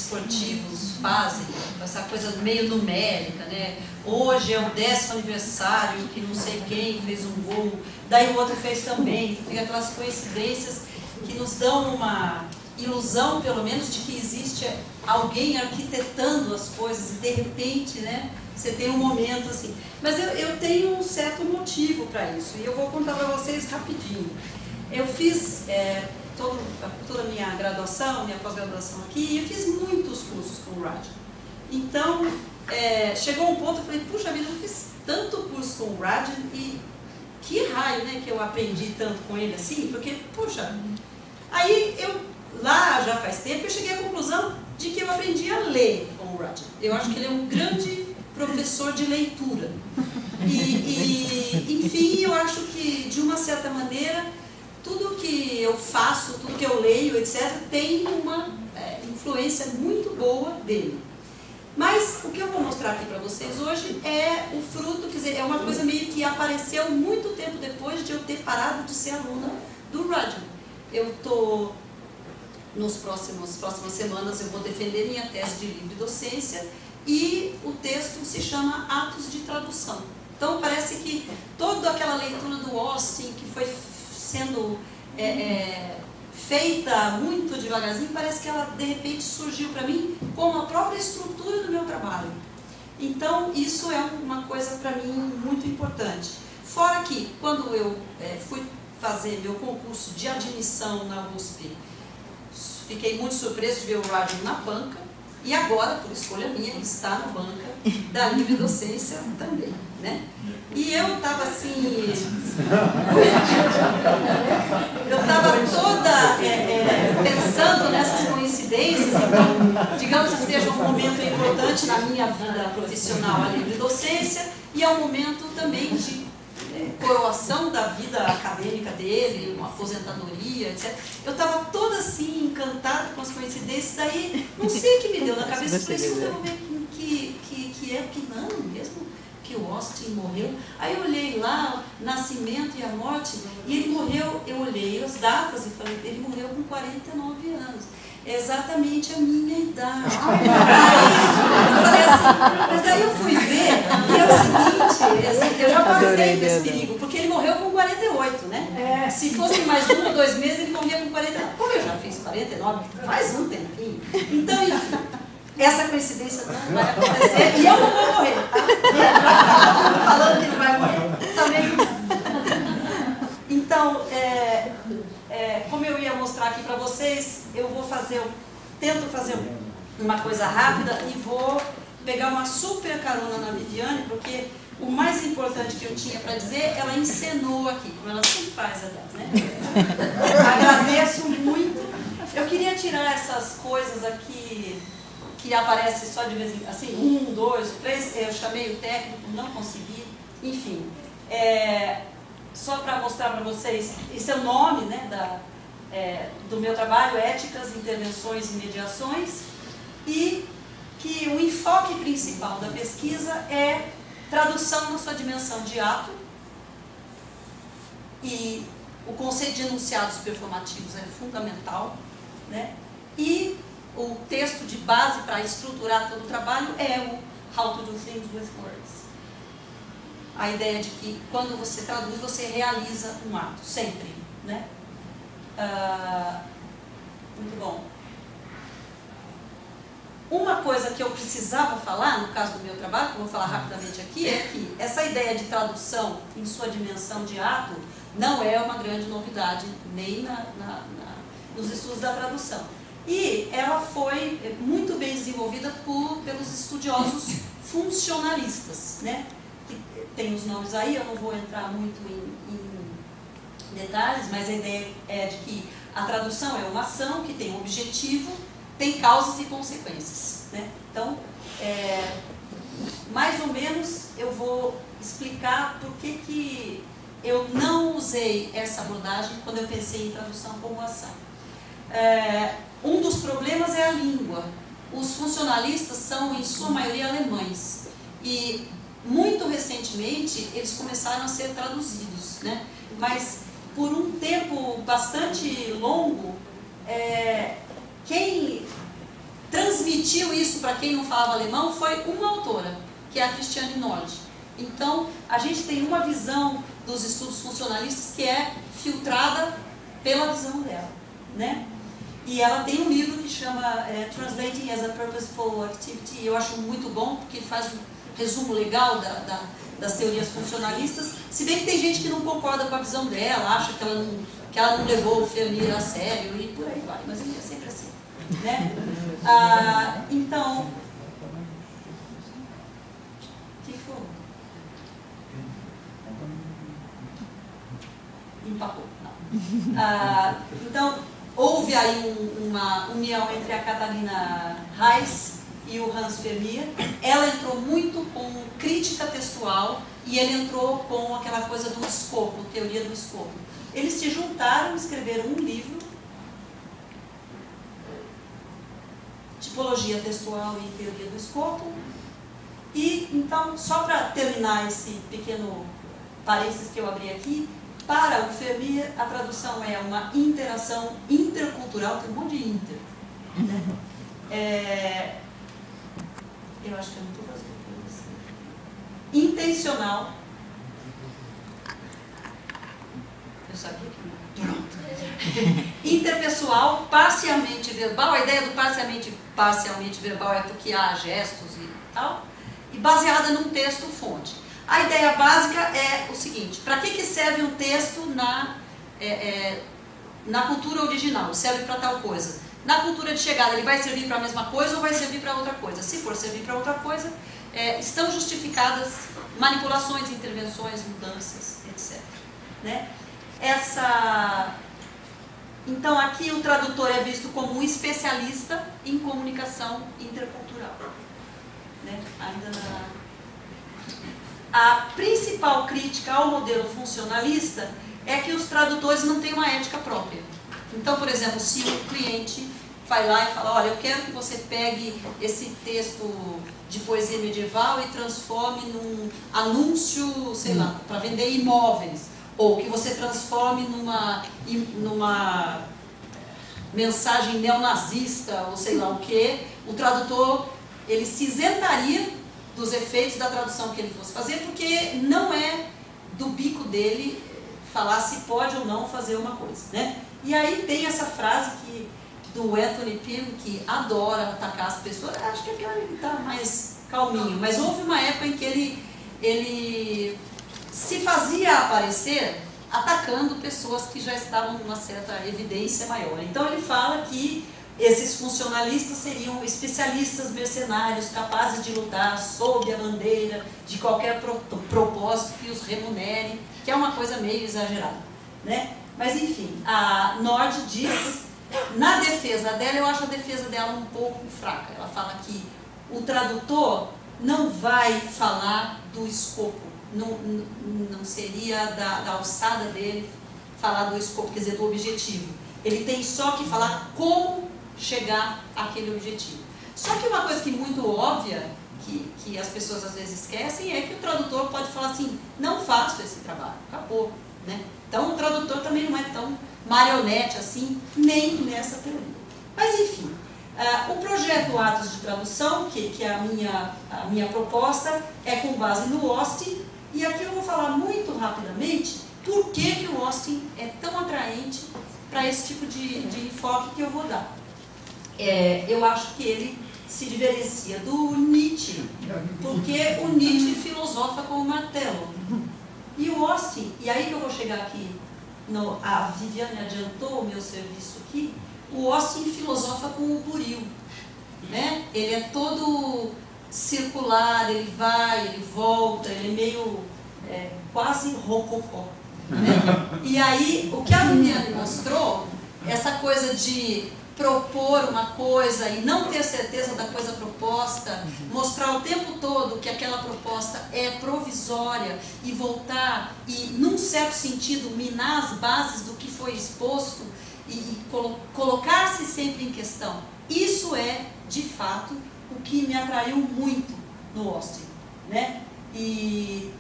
esportivos fazem, essa coisa meio numérica, né? Hoje é o 10º aniversário que não sei quem fez um gol, daí o outro fez também. Fica aquelas coincidências que nos dão uma ilusão, pelo menos, de que existe alguém arquitetando as coisas e de repente, né, você tem um momento assim. Mas eu tenho um certo motivo para isso e eu vou contar para vocês rapidinho. Eu fiz toda a minha graduação, minha pós-graduação aqui, e eu fiz muitos cursos com o Rajan. Então, chegou um ponto, eu falei, puxa vida, eu fiz tanto curso com o Rajan e que raio, né, que eu aprendi tanto com ele assim, porque, puxa, aí lá já faz tempo, eu cheguei à conclusão de que eu aprendi a ler com o Rajan. Eu acho que ele é um grande professor de leitura. Enfim, eu acho que, de uma certa maneira, tudo que eu faço, tudo que eu leio, etc., tem uma influência muito boa dele. Mas o que eu vou mostrar aqui para vocês hoje é o fruto, quer dizer, é uma coisa meio que apareceu muito tempo depois de eu ter parado de ser aluna do Rajan. Eu estou, nas próximas semanas, eu vou defender minha tese de livre docência e o texto se chama Atos de Tradução. Então parece que toda aquela leitura do Austin que foi sendo feita muito devagarzinho, parece que ela de repente surgiu para mim como a própria estrutura do meu trabalho. Então isso é uma coisa para mim muito importante. Fora que quando eu fui fazer meu concurso de admissão na USP, fiquei muito surpreso de ver o Rajan na banca. E agora, por escolha minha, está na banca da livre docência também, né? E eu estava assim, eu estava toda pensando nessas coincidências, então, digamos que seja um momento importante na minha vida profissional a livre docência e é um momento também de coroação da vida acadêmica dele, uma aposentadoria, etc. Eu estava toda assim, encantada com as coincidências, daí não sei o que me deu na cabeça, eu falei, eu vou ver que não, mesmo que o Austin morreu. Aí eu olhei lá, nascimento e a morte, e ele morreu, eu olhei as datas e falei, ele morreu com 49 anos. É exatamente a minha idade. Eu falei assim, mas daí eu fui ver, e é o seguinte, eu já passei desse perigo, porque ele morreu com 48, né? Se fosse mais 1 ou 2 meses, ele morria com 49. Como eu já fiz 49, faz um tempinho. Então, enfim, essa coincidência não vai acontecer, e eu não vou morrer, tá? Falando que não vai morrer, também. Então, como eu ia mostrar aqui para vocês, eu vou tento fazer uma coisa rápida e vou pegar uma super carona na Viviane, porque o mais importante que eu tinha para dizer, ela encenou aqui, como ela sempre faz, aliás, né? Agradeço muito. Eu queria tirar essas coisas aqui que aparecem só de vez em quando, assim, 1, 2, 3, eu chamei o técnico, não consegui, enfim. Só para mostrar para vocês, esse é o nome, né, do meu trabalho, Éticas, Intervenções e Mediações, e que o enfoque principal da pesquisa é tradução na sua dimensão de ato, e o conceito de enunciados performativos é fundamental, né, e o texto de base para estruturar todo o trabalho é o How to Do Things with Words. A ideia de que quando você traduz, você realiza um ato, sempre, né? Muito bom. Uma coisa que eu precisava falar, no caso do meu trabalho, que eu vou falar rapidamente aqui, é que essa ideia de tradução em sua dimensão de ato não é uma grande novidade, nem nos estudos da tradução. E ela foi muito bem desenvolvida pelos estudiosos funcionalistas, né? Tem os nomes aí, eu não vou entrar muito em detalhes, mas a ideia é de que a tradução é uma ação que tem um objetivo, tem causas e consequências, né? Então, mais ou menos eu vou explicar por que eu não usei essa abordagem quando eu pensei em tradução como ação. Um dos problemas é a língua. Os funcionalistas são, em sua maioria, alemães. E muito recentemente eles começaram a ser traduzidos, né? Mas por um tempo bastante longo, quem transmitia transmitiu isso para quem não falava alemão foi uma autora, que é a Christiane Nord. Então, a gente tem uma visão dos estudos funcionalistas que é filtrada pela visão dela, né? E ela tem um livro que chama Translating as a Purposeful Activity, e eu acho muito bom, porque faz um resumo legal das teorias funcionalistas, se bem que tem gente que não concorda com a visão dela, acha que ela não levou o Fermi a sério, e por aí vai, mas é sempre assim, né? Então, o que foi? Empacou, não. Então, houve aí uma união entre a Catarina Reis e o Hans Vermeer. Ela entrou muito com crítica textual e ele entrou com aquela coisa do escopo, teoria do escopo. Eles se juntaram e escreveram um livro, Tipologia Textual e Teoria do Escopo. E, então, só para terminar esse pequeno parênteses que eu abri aqui, para o Vermeer, a tradução é uma interação intercultural, tem um monte de inter, né? Eu acho que eu não estou fazendo isso. Intencional. Eu sabia que não. Pronto. Interpessoal, parcialmente verbal. A ideia do parcialmente verbal é porque há gestos e tal. E baseada num texto-fonte. A ideia básica é o seguinte: para que serve um texto na cultura original? Serve para tal coisa. Na cultura de chegada, ele vai servir para a mesma coisa ou vai servir para outra coisa? Se for servir para outra coisa, estão justificadas manipulações, intervenções, mudanças, etc. Né? Então, aqui o tradutor é visto como um especialista em comunicação intercultural. Né? A principal crítica ao modelo funcionalista é que os tradutores não têm uma ética própria. Então, por exemplo, se um cliente vai lá e fala: olha, eu quero que você pegue esse texto de poesia medieval e transforme num anúncio, sei lá, para vender imóveis, ou que você transforme numa mensagem neonazista, ou sei lá o que, o tradutor, ele se isentaria dos efeitos da tradução que ele fosse fazer, porque não é do bico dele falar se pode ou não fazer uma coisa, né? E aí tem essa frase do Anthony Pym, que adora atacar as pessoas. Acho que agora ele está mais calminho, mas houve uma época em que ele se fazia aparecer atacando pessoas que já estavam numa certa evidência maior. Então ele fala que esses funcionalistas seriam especialistas mercenários capazes de lutar sob a bandeira de qualquer propósito que os remunere, que é uma coisa meio exagerada, né? Mas enfim, a Nord diz, na defesa dela, eu acho a defesa dela um pouco fraca. Ela fala que o tradutor não vai falar do escopo, não seria da alçada dele falar do escopo, quer dizer, do objetivo. Ele tem só que falar como chegar àquele objetivo. Só que uma coisa que é muito óbvia, que as pessoas às vezes esquecem, é que o tradutor pode falar assim: não faço esse trabalho, acabou, né? Então o tradutor também não é tão marionete assim, nem nessa teoria. Mas enfim, o projeto Atos de Tradução, que é a minha proposta, é com base no Austin, e aqui eu vou falar muito rapidamente por que o Austin é tão atraente para esse tipo de enfoque que eu vou dar. Eu acho que ele se diferencia do Nietzsche, porque o Nietzsche filosofa com o martelo. E o Austin, e aí que eu vou chegar aqui, a Viviane adiantou o meu serviço aqui, o Austin filosofa com o buril, né? Ele é todo circular, ele vai, ele volta, ele é meio quase rococó, né? E aí, o que a Viviane mostrou, essa coisa de propor uma coisa e não ter certeza da coisa proposta, mostrar o tempo todo que aquela proposta é provisória e voltar e, num certo sentido, minar as bases do que foi exposto e colocar-se sempre em questão. Isso é, de fato, o que me atraiu muito no Austin, né? E